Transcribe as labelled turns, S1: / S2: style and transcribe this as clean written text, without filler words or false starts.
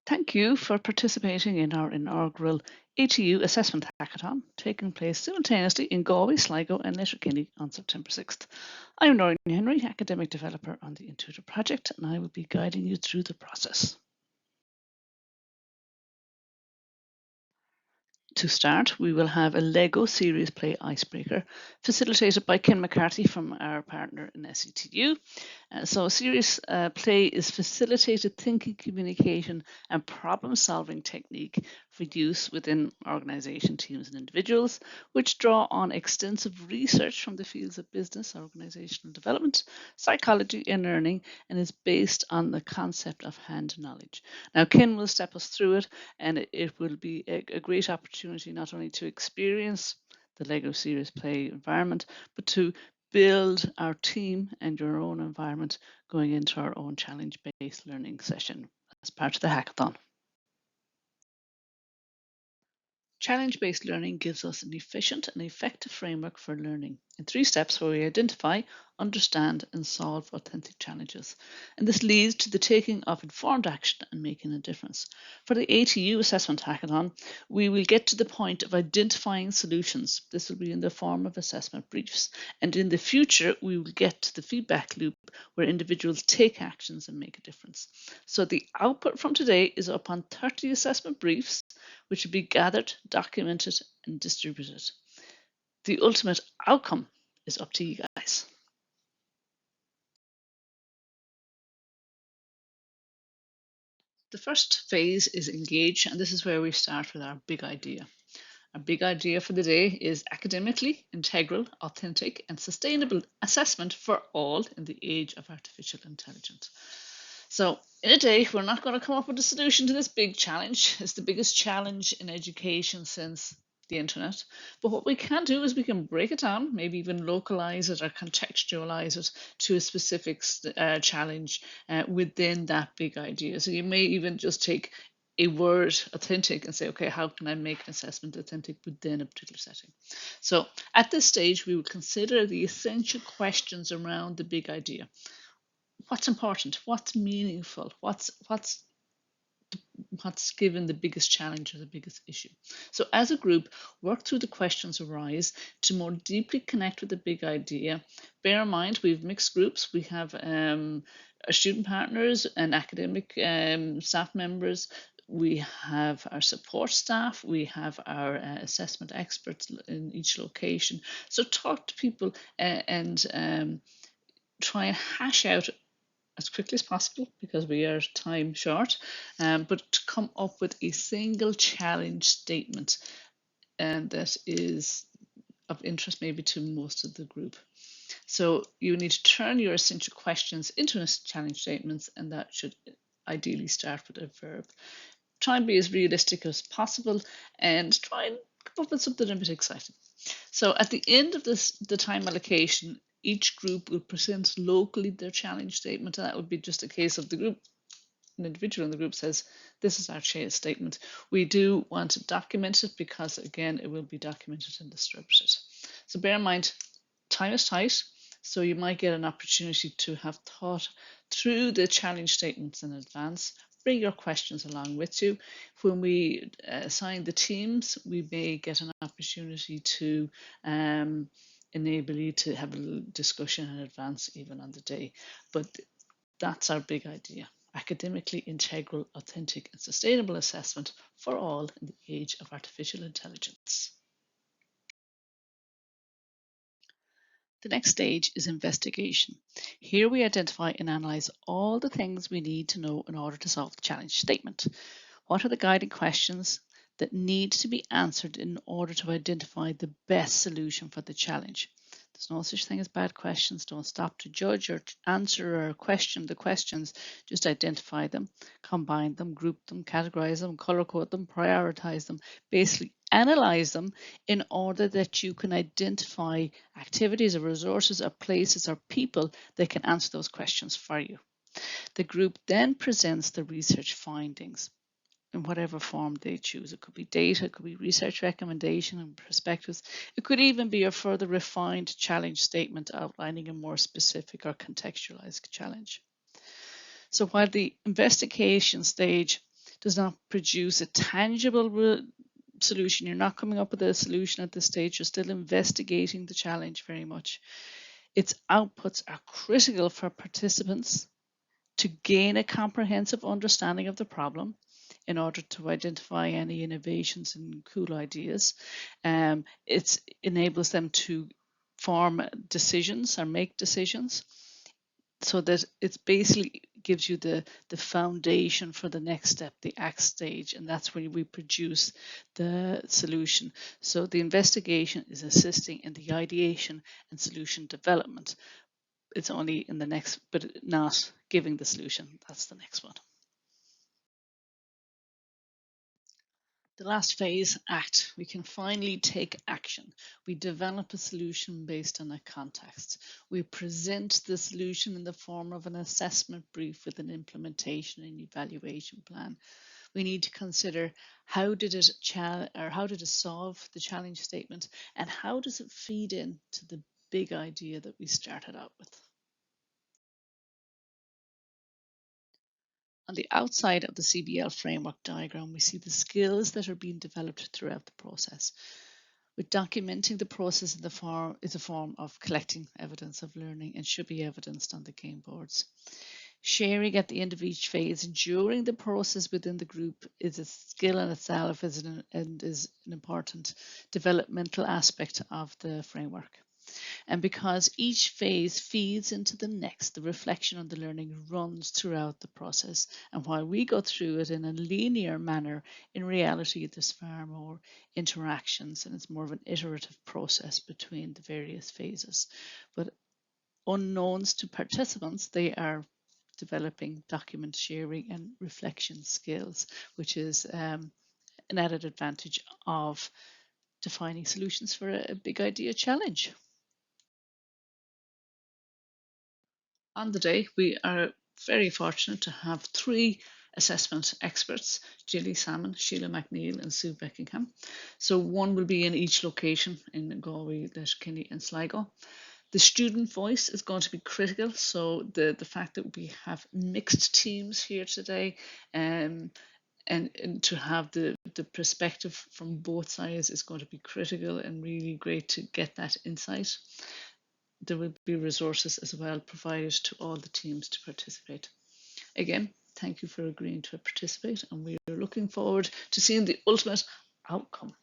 S1: Thank you for participating in our inaugural ATU Assessment Hackathon, taking place simultaneously in Galway, Sligo and Letterkenny on September 6th. I'm Noreen Henry, Academic Developer on the N-TUTOR project, and I will be guiding you through the process. To start, we will have a Lego Serious Play Icebreaker facilitated by Ken McCarthy from our partner in SETU. So serious play is facilitated thinking, communication and problem solving technique for use within organisation teams and individuals, which draw on extensive research from the fields of business, organisational development, psychology and learning, and is based on the concept of hand knowledge. Now Ken will step us through it, and it will be a great opportunity not only to experience the Lego Serious Play environment, but to build our team and your own environment going into our own challenge-based learning session as part of the hackathon. Challenge-based learning gives us an efficient and effective framework for learning in 3 steps where we identify, understand and solve authentic challenges. And this leads to the taking of informed action and making a difference. For the ATU Assessment Hackathon, we will get to the point of identifying solutions. This will be in the form of assessment briefs. And in the future, we will get to the feedback loop where individuals take actions and make a difference. So the output from today is upon 30 assessment briefs, which will be gathered, documented and distributed. The ultimate outcome is up to you guys. The first phase is engage, and this is where we start with our big idea. Our big idea for the day is academically integral, authentic and sustainable assessment for all in the age of artificial intelligence. So in a day, we're not going to come up with a solution to this big challenge. It's the biggest challenge in education since the internet. But what we can do is we can break it down, maybe even localize it or contextualize it to a specific challenge within that big idea. So you may even just take a word authentic and say, okay, how can I make an assessment authentic within a particular setting? So at this stage, we will consider the essential questions around the big idea. What's important? What's meaningful? What's given the biggest challenge or the biggest issue? So as a group, work through the questions arise to more deeply connect with the big idea. Bear in mind, we've mixed groups. We have our student partners and academic staff members. We have our support staff, we have our assessment experts in each location. So talk to people and try and hash out as quickly as possible because we are time short, but to come up with a single challenge statement that is of interest maybe to most of the group. So you need to turn your essential questions into challenge statements, and that should ideally start with a verb. Try and be as realistic as possible and try and come up with something a bit exciting. So at the end of the time allocation, each group will present locally their challenge statement, and that would be just a case of the group, an individual in the group says, this is our challenge statement. We do want to document it because, again, it will be documented and distributed. So bear in mind, time is tight, so you might get an opportunity to have thought through the challenge statements in advance. Bring your questions along with you. When we assign the teams, we may get an opportunity to enable you to have a little discussion in advance, even on the day. But that's our big idea. Academically integral, authentic and sustainable assessment for all in the age of artificial intelligence. The next stage is investigation. Here we identify and analyse all the things we need to know in order to solve the challenge statement. What are the guiding questions that need to be answered in order to identify the best solution for the challenge? There's no such thing as bad questions. Don't stop to judge or answer or question the questions. Just identify them, combine them, group them, categorize them, color code them, prioritize them, basically analyze them in order that you can identify activities or resources or places or people that can answer those questions for you. The group then presents the research findings in whatever form they choose. It could be data, it could be research recommendation and perspectives. It could even be a further refined challenge statement outlining a more specific or contextualized challenge. So while the investigation stage does not produce a tangible solution. You're not coming up with a solution at this stage. You're still investigating the challenge very much. Its outputs are critical for participants to gain a comprehensive understanding of the problem in order to identify any innovations and cool ideas. It enables them to form decisions or make decisions, so that it basically gives you the foundation for the next step, the act stage, and that's when we produce the solution. So the investigation is assisting in the ideation and solution development. It's only in the next, but not giving the solution. That's the next one. The last phase, act. We can finally take action. We develop a solution based on a context. We present the solution in the form of an assessment brief with an implementation and evaluation plan. We need to consider how did it solve the challenge statement, and how does it feed in to the big idea that we started out with. On the outside of the CBL framework diagram, we see the skills that are being developed throughout the process. With documenting the process in the form is a form of collecting evidence of learning and should be evidenced on the game boards. Sharing at the end of each phase during the process within the group is a skill in itself and is an important developmental aspect of the framework. And because each phase feeds into the next, the reflection on the learning runs throughout the process. And while we go through it in a linear manner, in reality, there's far more interactions and it's more of an iterative process between the various phases. But unknowns to participants, they are developing document sharing and reflection skills, which is an added advantage of defining solutions for a big idea challenge. On the day, we are very fortunate to have three assessment experts, Gilly Salmon, Sheila McNeil and Sue Beckingham. So one will be in each location in Galway, Letterkenny and Sligo. The student voice is going to be critical. So the fact that we have mixed teams here today and to have the perspective from both sides is going to be critical and really great to get that insight. There will be resources as well provided to all the teams to participate. Again, thank you for agreeing to participate, and we are looking forward to seeing the ultimate outcome.